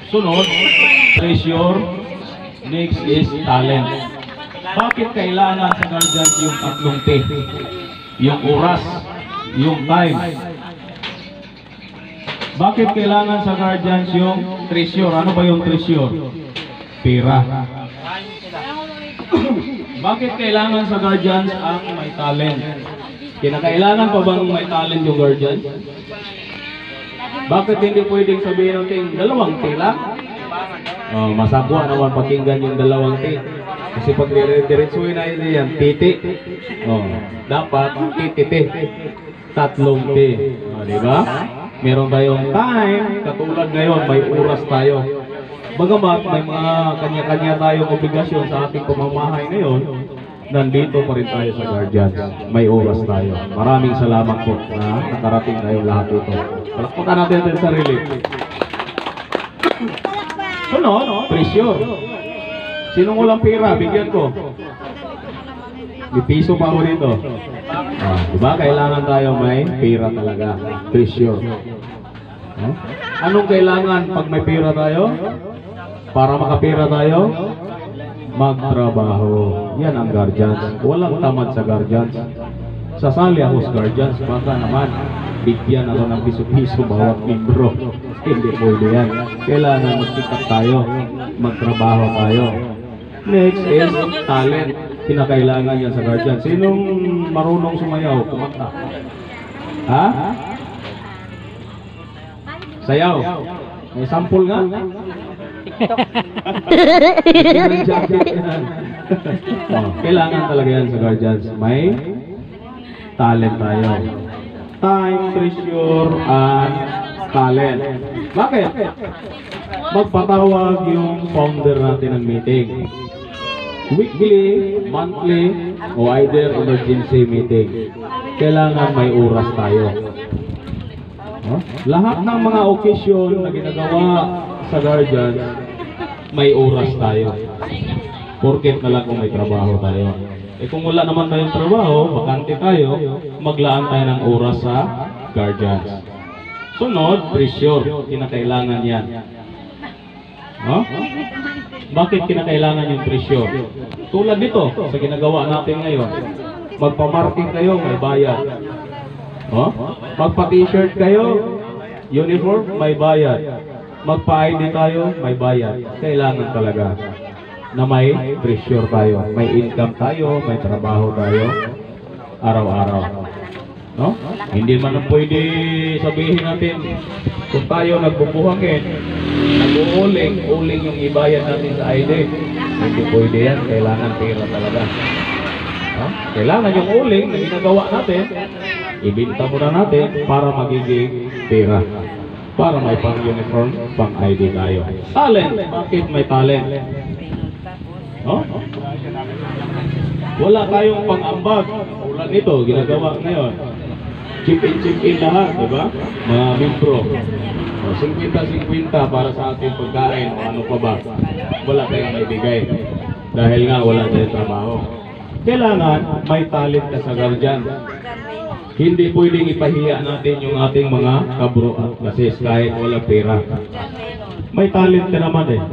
Sunod, treasure. Next is talent. Bakit kailangan sa guardians yung tatlong T? Yung oras, yung time. Bakit kailangan sa guardians yung treasure? Ano ba yung treasure? Pera. Bakit kailangan sa guardians ang may talent? Kinakailangan pa bang may talent yung guardians? Bakit hindi pwedeng sabihin natin dalawang T lang? Masagwa naman pakinggan yung dalawang T. Kasi pag diretsuhin na yan, titi. Dapat titi. Tatlong T. Diba? Meron tayong time, katulad ngayon, may oras tayo. Bagamat may mga kanya-kanya tayong obligasyon sa ating pamamahay ngayon, nandito pa rin tayo sa guardians. May oras tayo. Maraming salamat po na nakarating tayo lahat ito. Palakpakan natin ang sarili. Sunod, treasure. Sinong walang pera? Bigyan ko. May piso pa ako dito. Diba? Kailangan tayo may pera talaga. Treasure. Anong kailangan pag may pera tayo? Para makapera tayo? Magtrabaho. Yan ang guardians. Walang tamad sa guardians. Sasali ako sa guardians. Baka naman bigyan ako ng piso-piso bawat membro. Hindi pwede yan. Kailangan magsikap tayo. Magtrabaho tayo. Next is talent. Kinakailangan yan sa guardians. Sinong marunong sumayaw? Kumanta. Ha? Sayaw. May sample nga? Kailangan talaga yan sa guardians. May talent tayo. Time, treasure, and talent. Bakit? Magpatawag yung founder natin ng meeting. Weekly, monthly, o either emergency meeting. Kailangan may oras tayo. Lahat ng mga occasion na ginagawa sa guardians, may oras tayo. Porket na lang kung may trabaho tayo. Kung wala naman tayong trabaho, bakante tayo, maglaan tayo ng oras sa guardians. Sunod, treasure. Kinakailangan yan. Bakit kinakailangan yung treasure? Tulad nito, sa ginagawa natin ngayon. Magpa-marketing kayo, may bayad. Magpa-t-shirt kayo, uniform, may bayad. Magpa-ID tayo, may bayad. Kailangan talaga na may treasure tayo. May income tayo, may trabaho tayo, araw-araw. Hindi man na pwede sabihin natin, kung tayo nagbubuhangin, nag-uuling yung ibayad natin sa ID. Hindi pwede yan, kailangan pera talaga. Kailangan yung uling na ginagawa natin, ibinta muna natin para magiging pera. Para may pang-uniform, pang-ID tayo. Talent. Bakit may talent? Wala tayong pang-ambag. Ulan nito, ginagawa ngayon. Chip-in lahat, diba? Mga membro. 50-50 para sa ating pagkain o ano pa ba. Wala tayong maibigay. Dahil nga wala tayong trabaho. Kailangan may talent ka sa guardian. Hindi pwedeng ipahiya natin yung ating mga kabro at kasis kahit walang pera. May talent ka naman eh.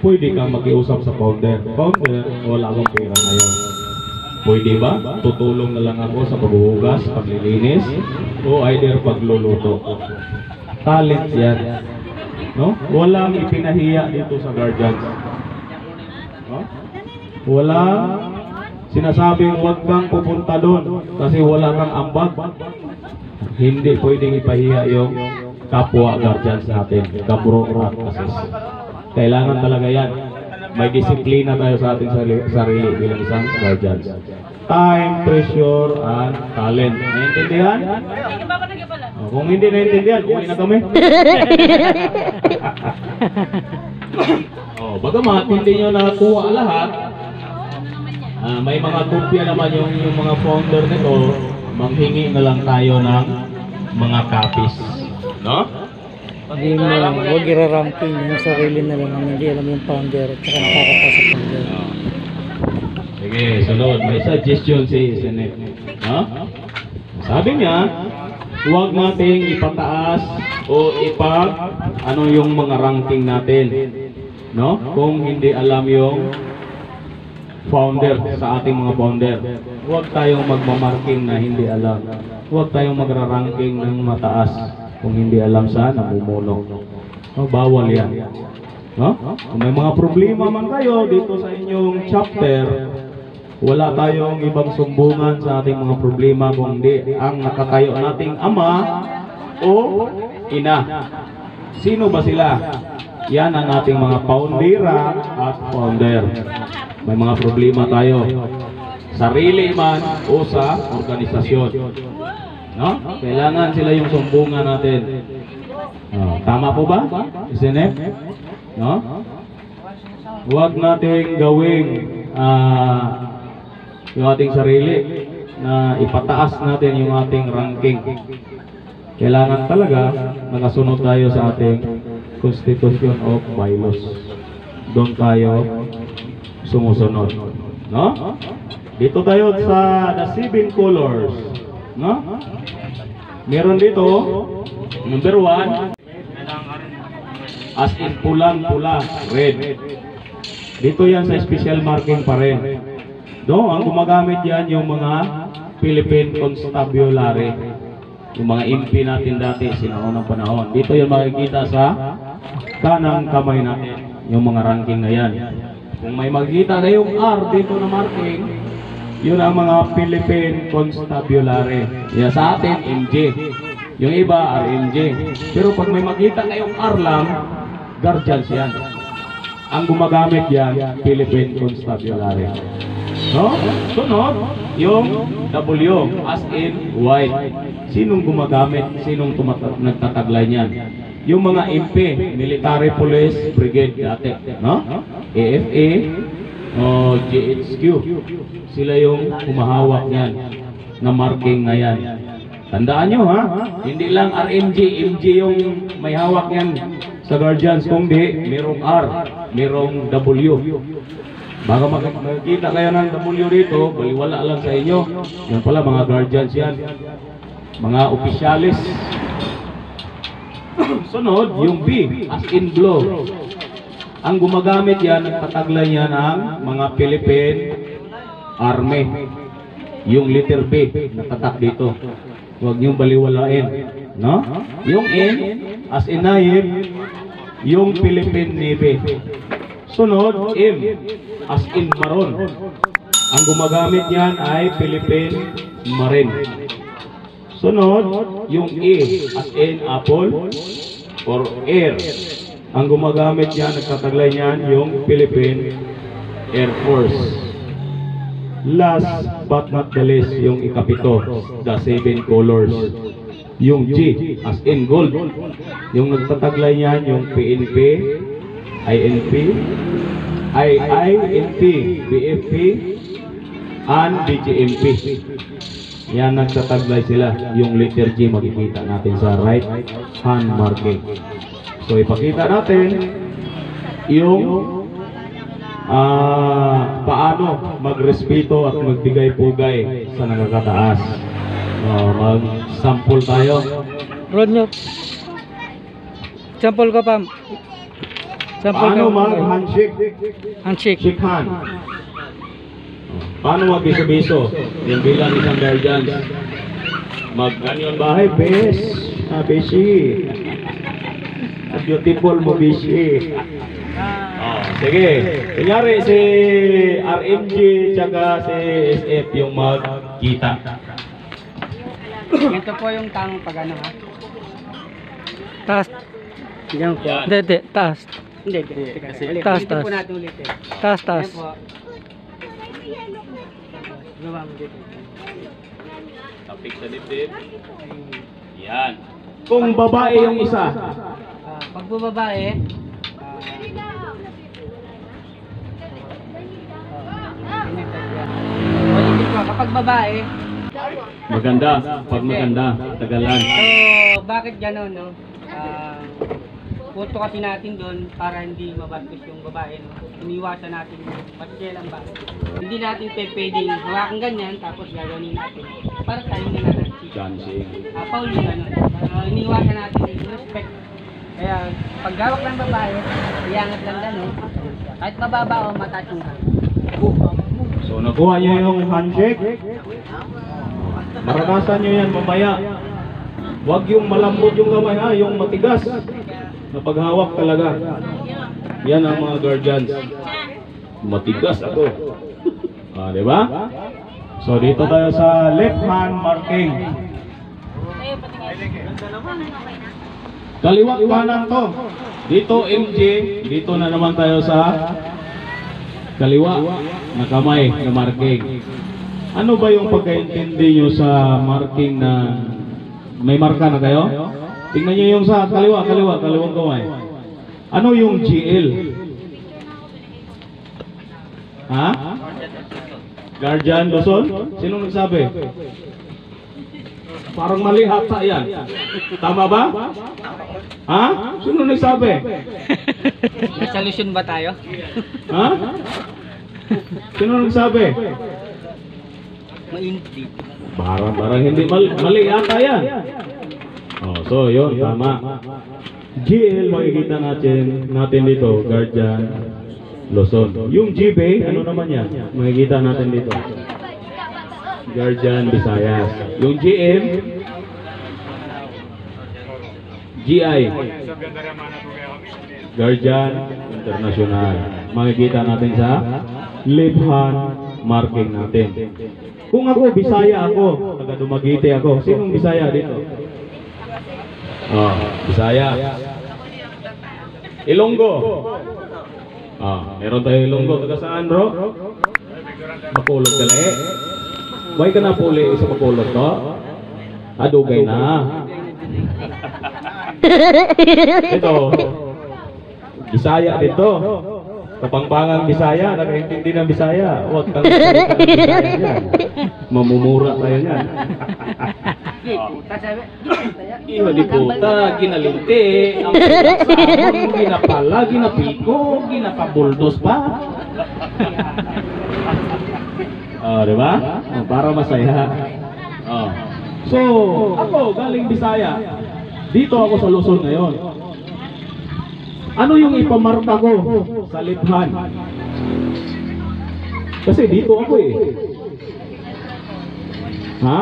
Pwede kang makiusap sa founder. Founder, wala akong pera ngayon. Pwede ba? Tutulong na lang ako sa paghuhugas, paglilinis, o either pagluluto. Talent yan. Walang ipinahiya dito sa guardians. Walang sinasabing huwag kang pupunta doon kasi wala kang ambag. Hindi pwedeng ipahiya yung kapwa guardians natin, kabro at kasis. Kailangan talaga yan. May disiplina tayo sa ating sarili bilang isang guardians. Time, treasure, and talent. Naintindihan? Kung hindi naintindihan, kumain na kami. Bagamat hindi nyo nakuha lahat, may mga kopya naman yung mga founder nito, manghingi na lang tayo ng mga copies. Hindi mo lang, huwag i-ranking yung sarili na lang, hindi alam yung founder at saka nakakapasok founder. Sige, sunod. May suggestion si Senet. Sabi niya, huwag nating ipataas o ano yung mga ranking natin, no? Kung hindi alam yung founder sa ating mga founder, huwag tayong magmamarking na hindi alam. Huwag tayong magra-ranking ng mataas kung hindi alam sa namumuno. No, bawal yan. No? Kung may mga problema man kayo dito sa inyong chapter, wala tayong ibang sumbungan sa ating mga problema kundi ang nakatayo nating ama o ina. Sino ba sila? Yan ang ating mga foundera at founder. May mga problema tayo, sarili man o sa organisasyon. No? Kailangan sila yung sumbungan natin. Tama po ba? Isn't it? No? Huwag nating gawing yung ating sarili na ipataas natin yung ating ranking. Kailangan talaga nakasunod tayo sa ating Constitution of Bylaws. Doon tayo sumusunod. No? Dito tayo sa the 7 colors. No? Meron dito, number 1, as in pulang-pula, red. Dito yan sa special marking pa rin. No, ang gumagamit yan yung mga Philippine Constabulary, yung mga MP natin dati sinaunang panahon. Dito yan makikita sa kanang kamay natin, yung mga ranking na yan. Kung may makikita na yung R dito na marking, yun ang mga Philippine Constabulary. Yan sa atin, MJ. Yung iba, RMJ. Pero pag may makita kayong R lang, guardians yan. Ang gumagamit yan, Philippine Constabulary. No? Sunod, yung W, as in white. Sinong gumagamit? Sinong nagtataglay niyan? Yung mga MP, Military Police Brigade dati. No? AFA, o GHQ. Sila yung humahawak niyan na marking na yan. Tandaan nyo ha, hindi lang RMJ, MJ yung may hawak yan sa guardians, kundi merong R, merong W. Baka makikita kayo ng W dito, baliwala lang sa inyo. Yan pala mga guardians yan, mga opisyalis. Sunod, yung B, as in blow. Ang gumagamit yan, nagtataglay yan ang mga Philippine Army. Yung letter B, natatak dito. Huwag niyong baliwalain, no? Yung N, as in name, yung Philippine Navy. Sunod, M, as in maroon. Ang gumagamit yan ay Philippine Marine. Sunod, yung E, as in apple or air. Ang gumagamit yan, nagtataglay niyan, yung Philippine Air Force. Last but not the least, yung ikapito, the 7 colors. Yung G, as in gold. Yung nagtataglay niyan, yung PNP, INP, IINP, BFP, and DGMP. Yan, nagtataglay sila. Yung letter G, makikita natin sa right hand marking. So, ipakita natin yung paano magrespeto at magbigay-pugay sa nakakataas. Mag-sample tayo. Rod nyo. Sample ka, Pam. Sample Paano ka. mag-handshake? Handshake. Shake hand. Paano mag-biso-biso? Yung bilang isang guardians. Mag-ganyan bahay, bes. Beshi. Beautiful mo, beshi. Sige. Kunyari si RMG tsaka si SF yung magkita. Ito po yung tamang pag-ano ha? Taas. Diyan po. Hindi, taas. Hindi. Kasi Taas, ulitin po taas. natin ulit eh. Taas, taas. Ayan po. Gawa mo dito. Tapik sa dibdib. Yan. Kung babae yung isa. Pag po babae, ulitin po. Kapag babae, Maganda. Pag maganda, tagalan. so bakit gano'n no? photo kasi natin doon para hindi mabastos yung babae. No? Iniwasan natin pasyel ang babae. Hindi natin pwedeng hawakan ganyan tapos gagawin natin. Para tayo hindi natin Dancing. Paul yung ano. Iniwasan natin yung respect. Kaya pag hawak ng babae, iangat lang gano'n. Kahit mababa o mataas yung hand. So nakuha niyo yung handshake. Maranasan niyo yan mamaya. Huwag yung malambot yung kamay ha, yung matigas. Na paghawak talaga. Yan ang mga guardians. Matigas ako. Di ba? So dito tayo sa left hand marking. Kaliwat kanan to. Dito MJ, dito na naman tayo sa kaliwa na kamay na marking. Ano ba yung pagkaintindi nyo sa marking na may marka na kayo? Tingnan nyo yung sa kaliwang kamay. Ano yung GL? Ha? Guardian Luzon? Sinong nagsabi? Parang mali hata yan. Tama ba? Ha? Sino nagsabi? May solution ba tayo? Ha? Sino nagsabi? Mainti. Parang hindi mali yata yan. Oh, so yun, tama. GL, makikita natin dito, Guardian Luzon. Yung GB, ano naman yan? Makikita natin dito. Guardian Visayas. Yung GM, GI, Guardian International. Makikita natin sa left hand marking natin. Kung ako, Bisaya ako, taga Dumaguete ako. Sinong Bisaya dito? Bisaya. Ilonggo. Meron tayo Ilonggo. Taga saan, bro? Makulog ka na eh. Why ka na puli sa makulog to? Adugay na. Ito. Bisaya dito. Kapangpangang Bisaya, nakaintindi ng Bisaya. Huwag kang salita ng Bisaya yan. Mamumura tayo yan. Iho di puta, ginalinti, ang pinaksamon, ginapala, ginapiko, ginapabuldos pa. Diba? Para masaya. So, ako galing Bisaya. Dito ako sa Luzon ngayon. Ano yung ipamarka ko sa liphan? Kasi dito ako eh. Ha?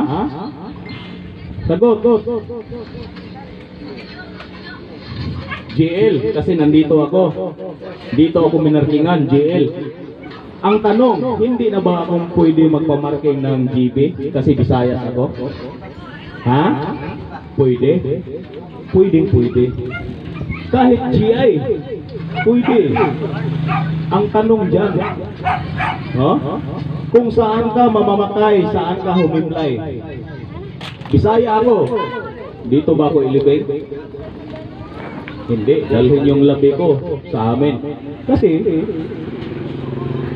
Sagot. JL, kasi nandito ako. Dito ako minarkingan, JL. Ang tanong, hindi na ba akong pwede magpamarking ng GB? Kasi Visayas ako. Ha? Pwede? Pwede. Kahit GI, pwede. Ang tanong dyan, kung saan ka mamamatay, saan ka humimlay. Bisaya ako. Dito ba ako ilibig? Hindi, dalhin yung labi ko sa amin. Kasi,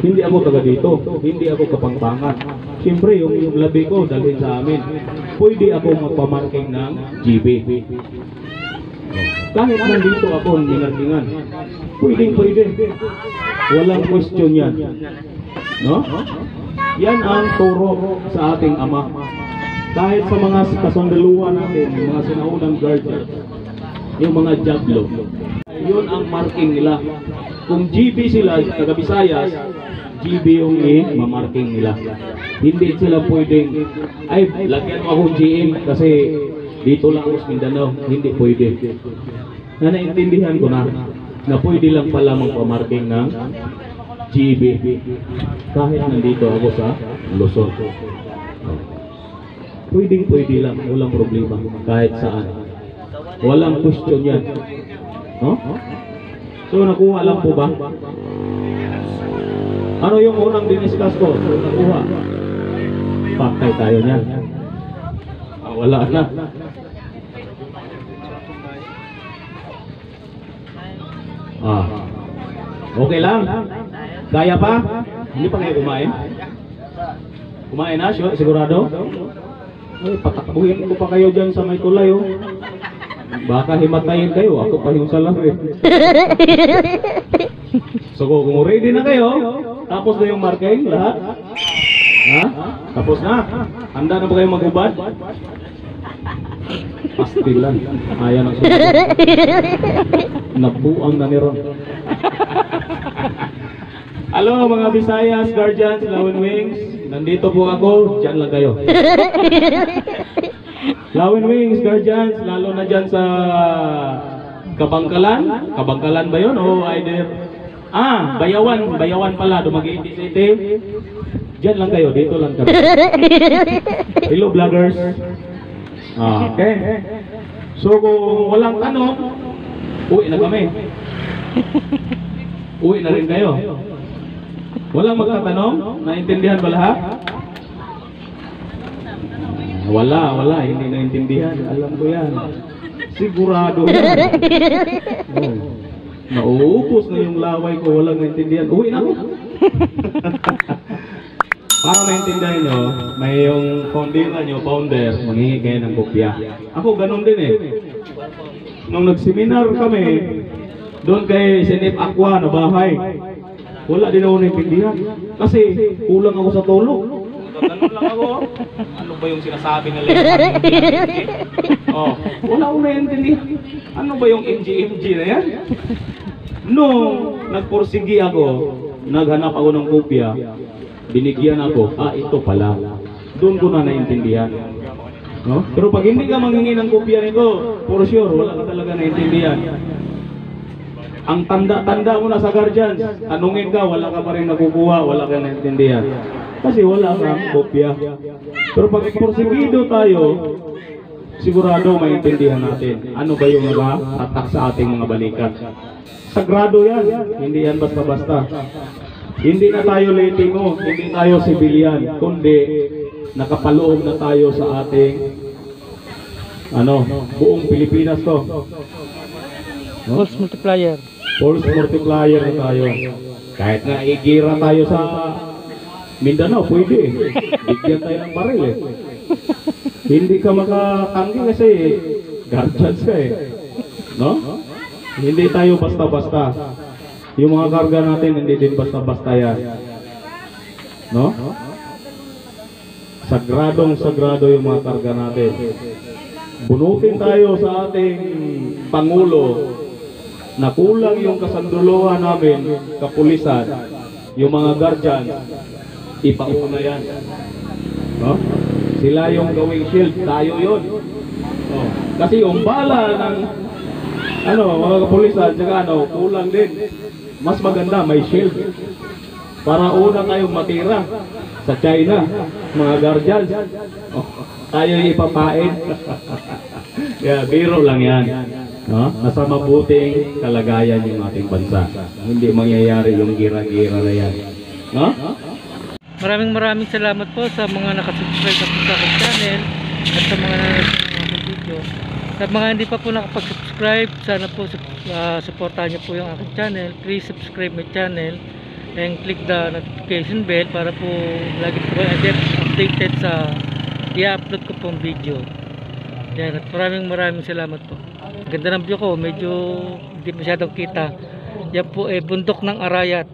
hindi ako taga dito. Hindi ako kapangpangan. Siyempre, yung labi ko dalhin sa amin. Pwede ako magpamarking ng GB. Kahit nandito ako minarkingan. Pwede. Walang question yan. No? Yan ang turo sa ating Ama. Kahit sa mga kasundaluhan natin, yung mga sinaunang guardian, yung mga jablo, yun ang marking nila. Kung GB sila, taga Visayas, GB yung mamarking nila. Hindi sila pwedeng, ay, lagyan mo akong GM kasi dito lang ako sa Mindanao. Hindi pwede. Na naintindihan ko na pwede lang pala magpamarking ng GB kahit nandito ako sa Luzon. Pwede lang, walang problema kahit saan. Walang question yan. So nakuha lang po ba? Ano yung unang diniscuss ko? Nakuha. Pakay tayo niyan. Wala na. Okay lang? Kaya pa? Hindi pa kayo kumain? Kumain na? Sigurado? Ay, patakbuhin ko pa kayo dyan sa may tulay, oh. Baka himatayin kayo, ako pa yung salari. So kung ready na kayo, tapos na yung marking lahat? Ha? Tapos na? Handa na ba kayo maghubad? Pastilan. Ayaw na sumunod. Nabuang na ni Ron. Hello mga Visayas, Guardians, Lawin Wings. Nandito po ako, dyan lang kayo. Lawin Wings, Guardians, lalo na dyan sa Kabangkalan. Kabangkalan ba yun? O either... Bayawan. Bayawan pala, Dumaguete City. Dyan lang kayo, dito lang kami. Hello vloggers. Okay. So kung walang tanong, uwi na kami. Uwi na rin kayo. Walang magtatanong? Naintindihan ba lahat? Wala, hindi naintindihan. Alam ko yan. Sigurado yan. Nauupos na yung laway ko, walang naintindihan. Uwi na ako. Para maintindihan nyo, may yung founder, manghingi kayo ng kopya. Ako ganun din eh. Nung nagseminar kami, doon kay Sinip Aqua na bahay, wala din ako naintindihan. Kasi kulang ako sa tulog. Ganun lang ako. Ano ba yung sinasabi nila? Wala akong naintindihan. Ano ba yung MG na yan? Nung nagpursigi ako, naghanap ako ng kopya, binigyan ako, ito pala. Doon ko na naintindihan. No? Pero pag hindi ka manghingi ng kopya nito, for sure, wala ka talaga naintindihan. Ang tanda-tanda mo na sa Guardians, tanungin ka, wala ka pa rin nakukuha, wala ka naintindihan. Kasi wala kang kopya. Pero pag porsigido tayo, sigurado maintindihan natin. Ano ba yung nag-attack sa ating mga balikat? Sagrado yan, hindi yan basta-basta. Hindi na tayo letimo, hindi tayo sibilyan, kundi nakapaloob na tayo sa ating buong Pilipinas to. Force multiplier. Force multiplier na tayo. Kahit nga igira tayo sa Mindanao, pwede eh. Bigyan tayo ng baril eh. Hindi ka makatanggi kasi guardians ka eh. No? Hindi tayo basta-basta. Yung mga karga natin, hindi din basta-basta yan. No? Sagradong-sagrado yung mga karga natin. Bunutin tayo sa ating Pangulo na kulang yung kasanduluhan namin, kapulisan, yung mga guardians, ipauna yan. No? Sila yung gawing shield, tayo yun. No? Kasi yung bala ng mga kapulisan, tsaka kulang din. Mas maganda, may shield. Para una tayong matira sa China, mga guardians. Tayo ipapain. Biro lang yan. No? Nasa mabuting kalagayan yung ating bansa. Hindi mangyayari yung gira-gira na yan. No? Maraming salamat po sa mga nakasubscribe na po sa aking channel at sa mga nanonood ng aking video. Sa mga hindi pa po nakapag-subscribe, sana po supportahan niyo po yung aking channel. Please subscribe my channel and click the notification bell para po lagi po kayo updated sa i-upload ko pong video. Yan, at maraming salamat po. Ang ganda ng view ko, medyo hindi masyadong kita. Yan po bundok ng Arayat.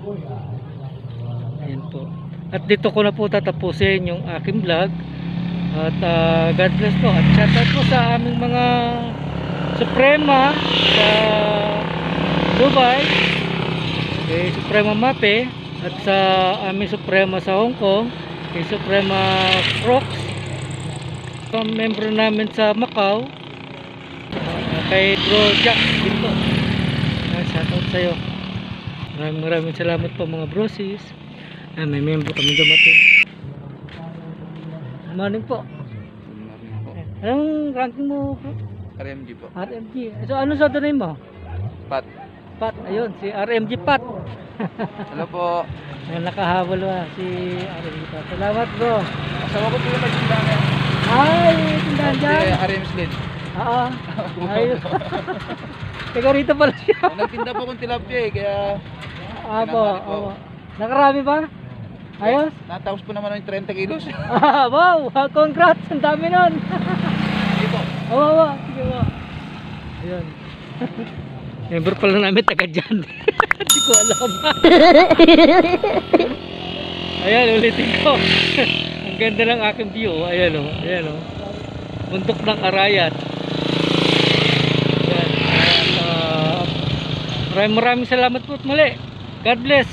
Ayan po. At dito ko na po tatapusin yung aking vlog. At God bless po. At shoutout po sa aming mga Suprema sa Dubai, kay Suprema Mape, at sa aming Suprema sa Hong Kong, kay Suprema Crocs, member namin sa Macau, kay Bro Jack dito. Shoutout sa'yo. Maraming salamat po mga brosis. May member kami dumating. Morning po. Anong ranking mo? RMG po. RMG. So ano sa name mo? Pat. Pat, ayun, si RMG Pat. Hello po. Nakahabol si RMG Pat. Salamat bro. Kasama ko po yung nagtindahan. Ay, tindahan dyan. Si RM Slid. Oo. Ayun. Teka rito pala siya. Nagtinda po kong tilapia kaya... Apo. Nakarami ba? Ayos? Natapos po naman ng 30 kilos. Wow! Congrats! Ang dami nun! Sige po. Oo. Sige po. Ayan. Member pala namin taga dyan. Hindi ko alam. Ayan, ulitin ko. Ang ganda ng aking view. Ayan o. Ayan o. Bundok ng Arayat. Ayan. Maraming salamat po at muli. God bless.